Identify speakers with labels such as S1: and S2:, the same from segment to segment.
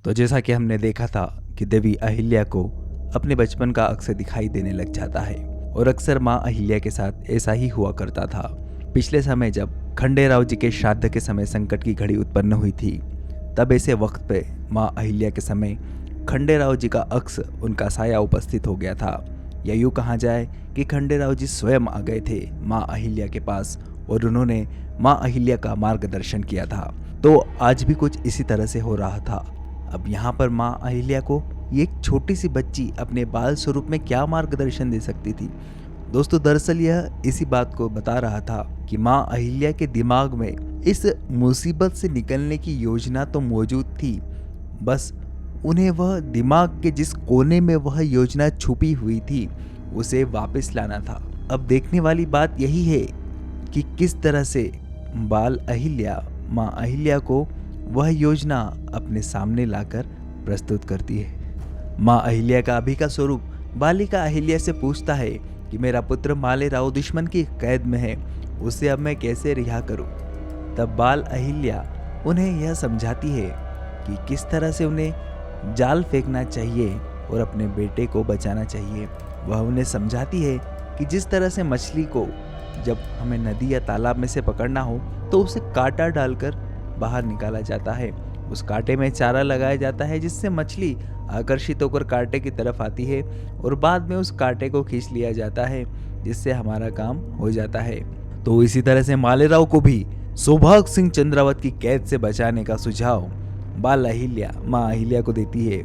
S1: तो जैसा कि हमने देखा था कि देवी अहिल्या को अपने बचपन का अक्सर दिखाई देने लग जाता है और अक्सर माँ अहिल्या के साथ ऐसा ही हुआ करता था। पिछले समय जब खंडेराव जी के श्राद्ध के समय संकट की घड़ी उत्पन्न हुई थी, तब ऐसे वक्त पे माँ अहिल्या के समय खंडेराव जी का अक्स उनका साया उपस्थित हो गया था, या यूँ कहा जाए कि खंडेराव जी स्वयं आ गए थे माँ अहिल्या के पास और उन्होंने माँ अहिल्या का मार्गदर्शन किया था। तो आज भी कुछ इसी तरह से हो रहा था। अब यहाँ पर माँ अहिल्या को ये एक छोटी सी बच्ची अपने बाल स्वरूप में क्या मार्गदर्शन दे सकती थी। दोस्तों, दरअसल यह इसी बात को बता रहा था कि माँ अहिल्या के दिमाग में इस मुसीबत से निकलने की योजना तो मौजूद थी, बस उन्हें वह दिमाग के जिस कोने में वह योजना छुपी हुई थी उसे वापस लाना था। अब देखने वाली बात यही है कि किस तरह से बाल अहिल्या माँ अहिल्या को वह योजना अपने सामने लाकर प्रस्तुत करती है। माँ अहिल्या का अभी का स्वरूप बालिका अहिल्या से पूछता है कि मेरा पुत्र मालेराव दुश्मन की कैद में है, उसे अब मैं कैसे रिहा करूं। तब बाल अहिल्या उन्हें यह समझाती है कि किस तरह से उन्हें जाल फेंकना चाहिए और अपने बेटे को बचाना चाहिए। वह उन्हें समझाती है कि जिस तरह से मछली को जब हमें नदी या तालाब में से पकड़ना हो तो उसे कांटा डालकर बाहर निकाला जाता है, उस कांटे में चारा लगाया जाता है जिससे मछली आकर्षित होकर कांटे की तरफ आती है और बाद में उस कांटे को खींच लिया जाता है जिससे हमारा काम हो जाता है। तो इसी तरह से मालेराव को भी सौभाग्य सिंह चंद्रावत की कैद से बचाने का सुझाव बाल अहिल्या माँ अहिल्या को देती है।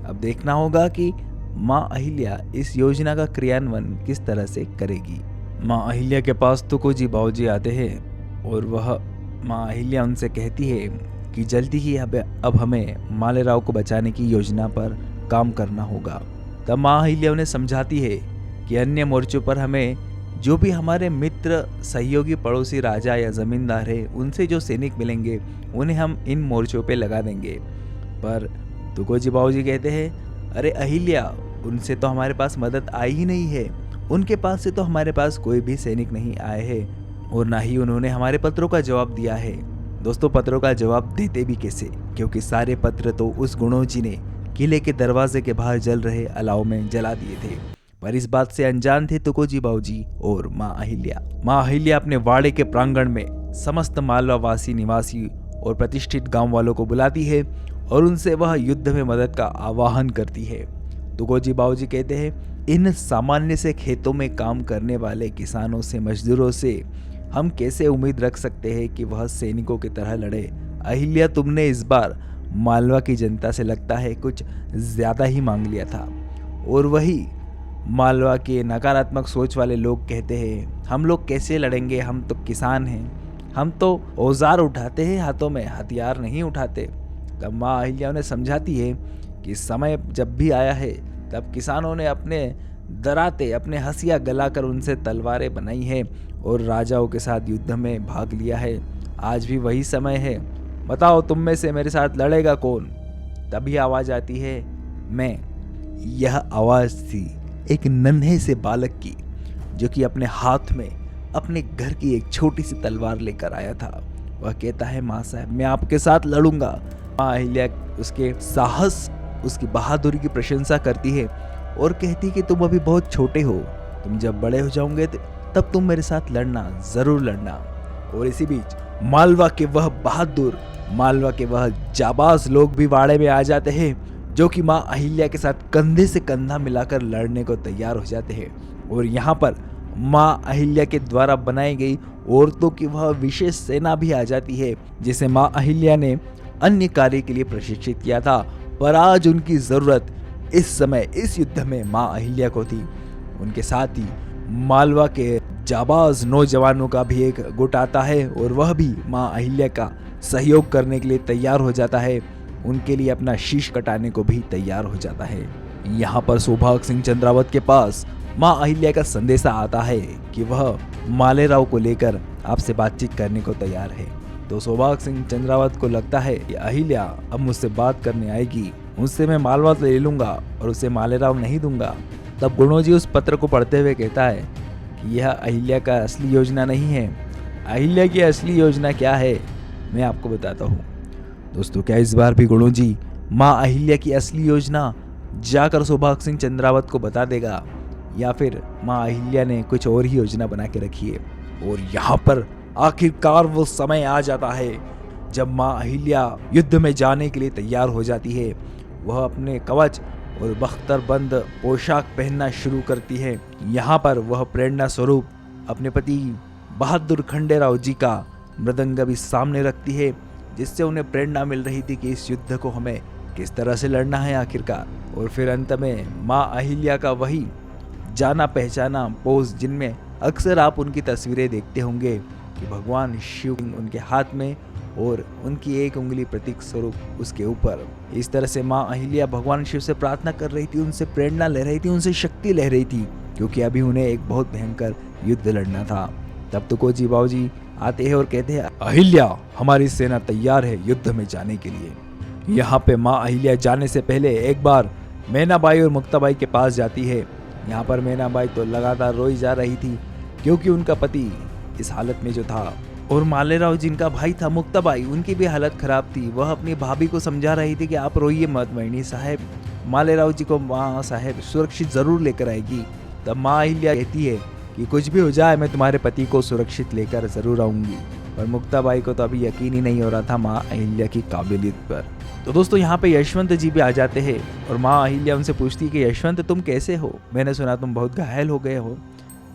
S1: अब देखना होगा कि माँ अहिल्या इस योजना का क्रियान्वयन किस तरह से करेगी। माँ अहिल्या के पास तुकोजी बाबूजी आते हैं और वह माँ अहिल्या उनसे कहती है कि जल्दी ही अब हमें मालेराव को बचाने की योजना पर काम करना होगा। तब माँ अहिल्या उन्हें समझाती है कि अन्य मोर्चों पर हमें जो भी हमारे मित्र, सहयोगी, पड़ोसी राजा या जमींदार है, उनसे जो सैनिक मिलेंगे उन्हें हम इन मोर्चों पे लगा देंगे। पर तुकोजी बाबूजी कहते हैं, अरे अहिल्या, उनसे तो हमारे पास मदद आई ही नहीं है, उनके पास से तो हमारे पास कोई भी सैनिक नहीं आए हैं और ना ही उन्होंने हमारे पत्रों का जवाब दिया है। दोस्तों, पत्रों का जवाब देते भी कैसे, क्योंकि सारे पत्र तो उस गुणोजी ने किले के दरवाजे के बाहर जल रहे अलाव में जला दिए थे। पर इस बात से अनजान थे तुकोजी बाबूजी और माँ अहिल्या। माँ अहिल्या अपने वाड़े के प्रांगण में समस्त मालवावासी निवासी और प्रतिष्ठित गांव वालों को बुलाती है और उनसे वह युद्ध में मदद का आह्वान करती है। तुकोजी बाबूजी कहते हैं, इन सामान्य से खेतों में काम करने वाले किसानों से, मजदूरों से हम कैसे उम्मीद रख सकते हैं कि वह सैनिकों की तरह लड़े। अहिल्या, तुमने इस बार मालवा की जनता से लगता है कुछ ज्यादा ही मांग लिया था। और वही मालवा के नकारात्मक सोच वाले लोग कहते हैं, हम लोग कैसे लड़ेंगे, हम तो किसान हैं, हम तो औजार उठाते हैं हाथों में, हथियार नहीं उठाते। तब माँ अहिल्या उन्हें समझाती है कि समय जब भी आया है तब किसानों ने अपने दराते, अपने हंसिया गलाकर उनसे तलवारें बनाई हैं और राजाओं के साथ युद्ध में भाग लिया है। आज भी वही समय है, बताओ तुम में से मेरे साथ लड़ेगा कौन। तभी आवाज आती है, मैं। यह आवाज थी एक नन्हे से बालक की, जो कि अपने हाथ में अपने घर की एक छोटी सी तलवार लेकर आया था। वह कहता है, माँ साहब, मैं आपके साथ लड़ूंगा। माँ अहिल्या उसके साहस, उसकी बहादुरी की प्रशंसा करती है और कहती है कि तुम अभी बहुत छोटे हो, तुम जब बड़े हो जाओगे तब तुम मेरे साथ लड़ना, जरूर लड़ना। और इसी बीच मालवा के वह बहादुर, मालवा के वह जाबाज लोग भी वाड़े में आ जाते हैं, जो कि माँ अहिल्या के साथ कंधे से कंधा मिलाकर लड़ने को तैयार हो जाते हैं। और यहाँ पर माँ अहिल्या के द्वारा बनाई गई औरतों की वह विशेष सेना भी आ जाती है, जिसे माँ अहिल्या ने अन्य कार्य के लिए प्रशिक्षित किया था। पर आज उनकी जरूरत इस समय इस युद्ध में माँ अहिल्या को थी। उनके साथ ही मालवा के जाबाज नौजवानों का भी एक गुट आता है और वह भी माँ अहिल्या का सहयोग करने के लिए तैयार हो जाता है, उनके लिए अपना शीश कटाने को भी तैयार हो जाता है। यहाँ पर सौभाग्य सिंह चंद्रावत के पास माँ अहिल्या का संदेशा आता है कि वह मालेराव को लेकर आपसे बातचीत करने को तैयार है। तो सौभाग्य सिंह चंद्रावत को लगता है कि अहिल्या अब मुझसे बात करने आएगी, उससे मैं मालवा ले लूंगा और उसे मालेराव नहीं दूंगा। तब गुणोजी उस पत्र को पढ़ते हुए कहता है कि यह अहिल्या का असली योजना नहीं है। अहिल्या की असली योजना क्या है, मैं आपको बताता हूँ। दोस्तों, क्या इस बार भी गुणोजी माँ अहिल्या की असली योजना जाकर सौभाग्य सिंह चंद्रावत को बता देगा, या फिर माँ अहिल्या ने कुछ और ही योजना बना के रखी है। और यहाँ पर आखिरकार वो समय आ जाता है जब माँ अहिल्या युद्ध में जाने के लिए तैयार हो जाती है। वह अपने कवच और बख्तरबंद पोशाक पहनना शुरू करती है। यहाँ पर वह प्रेरणा स्वरूप अपने पति बहादुर खंडेराव जी का मृदंग भी सामने रखती है, जिससे उन्हें प्रेरणा मिल रही थी कि इस युद्ध को हमें किस तरह से लड़ना है आखिरकार। और फिर अंत में माँ अहिल्या का वही जाना पहचाना पोज, जिनमें अक्सर आप उनकी तस्वीरें देखते होंगे कि भगवान शिव उनके हाथ में और उनकी एक उंगली प्रतीक स्वरूप उसके ऊपर। इस तरह से माँ अहिल्या भगवान शिव से प्रार्थना कर रही थी, उनसे प्रेरणा ले रही थी, उनसे शक्ति ले रही थी, क्योंकि अभी उन्हें एक बहुत भयंकर युद्ध लड़ना था। तब तो कोजी बाबूजी आते हैं और कहते हैं, अहिल्या हमारी सेना तैयार है युद्ध में जाने के लिए। यहाँ पे माँ अहिल्या जाने से पहले एक बार मैनाबाई और मुक्ताबाई के पास जाती है। यहाँ पर मैनाबाई तो लगातार रोई जा रही थी, क्योंकि उनका पति इस हालत में जो था, और मालेराव जिनका भाई था मुक्ताबाई, उनकी भी हालत खराब थी। वह अपनी भाभी को समझा रही थी कि आप रोइए मत वैनी साहब, मालेराव जी को माँ साहब सुरक्षित जरूर लेकर आएगी। तब माँ अहिल्या कहती है कि कुछ भी हो जाए मैं तुम्हारे पति को सुरक्षित लेकर जरूर आऊंगी। पर मुक्ताबाई को तो अभी यकीन ही नहीं हो रहा था माँ अहिल्या की काबिलियत पर। तो दोस्तों यहाँ पे यशवंत जी भी आ जाते हैं और माँ अहिल्या उनसे पूछती है कि यशवंत तुम कैसे हो, मैंने सुना तुम बहुत घायल हो गए हो।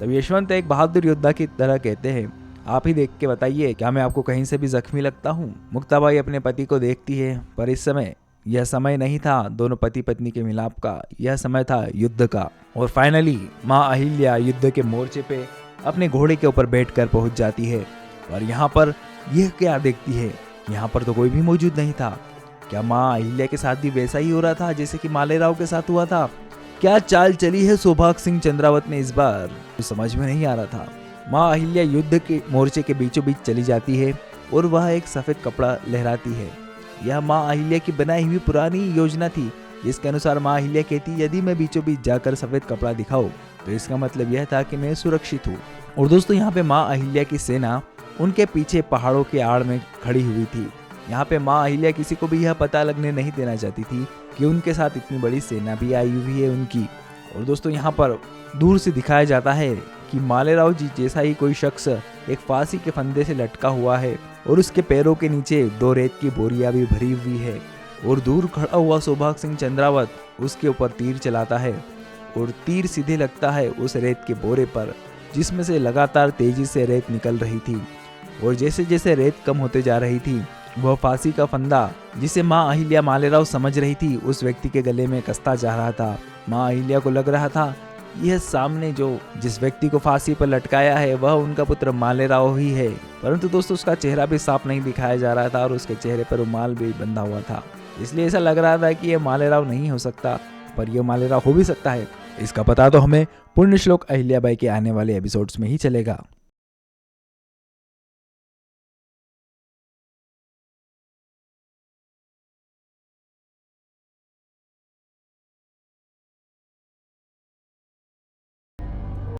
S1: तब यशवंत एक बहादुर योद्धा की तरह कहते हैं, आप ही देख के बताइए, क्या मैं आपको कहीं से भी जख्मी लगता हूँ। मुक्ताबाई अपने पति को देखती है, पर इस समय यह समय नहीं था दोनों पति पत्नी के मिलाप का, यह समय था युद्ध का। और फाइनली माँ अहिल्या युद्ध के मोर्चे पे अपने घोड़े के ऊपर बैठकर पहुंच जाती है। और यहाँ पर यह क्या देखती है, यहाँ पर तो कोई भी मौजूद नहीं था। क्या माँ अहिल्या के साथ भी वैसा ही हो रहा था जैसे कि मालेराव के साथ हुआ था? क्या चाल चली है सौभाग्य सिंह चंद्रावत ने इस बार, तो समझ में नहीं आ रहा था। माँ अहिल्या युद्ध के मोर्चे के बीचों बीच चली जाती है और वह एक सफेद कपड़ा लहराती है। यह माँ अहिल्या की बनाई हुई पुरानी योजना थी, जिसके अनुसार माँ अहिल्या कहती, यदि मैं बीचों बीच जाकर सफेद कपड़ा दिखाऊं तो इसका मतलब यह था कि मैं सुरक्षित हूँ। और दोस्तों यहाँ पे माँ अहिल्या की सेना उनके पीछे पहाड़ों के आड़ में खड़ी हुई थी। यहाँ पे माँ अहिल्या किसी को भी यह पता लगने नहीं देना चाहती थी कि उनके साथ इतनी बड़ी सेना भी आई हुई है उनकी। और दोस्तों यहाँ पर दूर से दिखाया जाता है कि मालेराव जी जैसा ही कोई शख्स एक फांसी के फंदे से लटका हुआ है और उसके पैरों के नीचे 2 रेत की बोरियां भी भरी हुई है। और दूर खड़ा हुआ सौभाग्य सिंह चंद्रावत उसके ऊपर तीर चलाता है और तीर सीधे लगता है उस रेत के बोरे पर, जिसमें से लगातार तेजी से रेत निकल रही थी। और जैसे जैसे रेत कम होते जा रही थी, वह फांसी का फंदा जिसे माँ अहिल्या मालेराव समझ रही थी उस व्यक्ति के गले में कसता जा रहा था। माँ अहिल्या को लग रहा था यह सामने जिस व्यक्ति को फांसी पर लटकाया है वह उनका पुत्र मालेराव ही है। परंतु दोस्तों उसका चेहरा भी साफ नहीं दिखाया जा रहा था और उसके चेहरे पर रुमाल भी बंधा हुआ था, इसलिए ऐसा लग रहा था कि यह मालेराव नहीं हो सकता, पर यह मालेराव हो भी सकता है। इसका पता तो हमें पुण्य श्लोक अहिल्याबाई के आने वाले एपिसोड्स में ही चलेगा।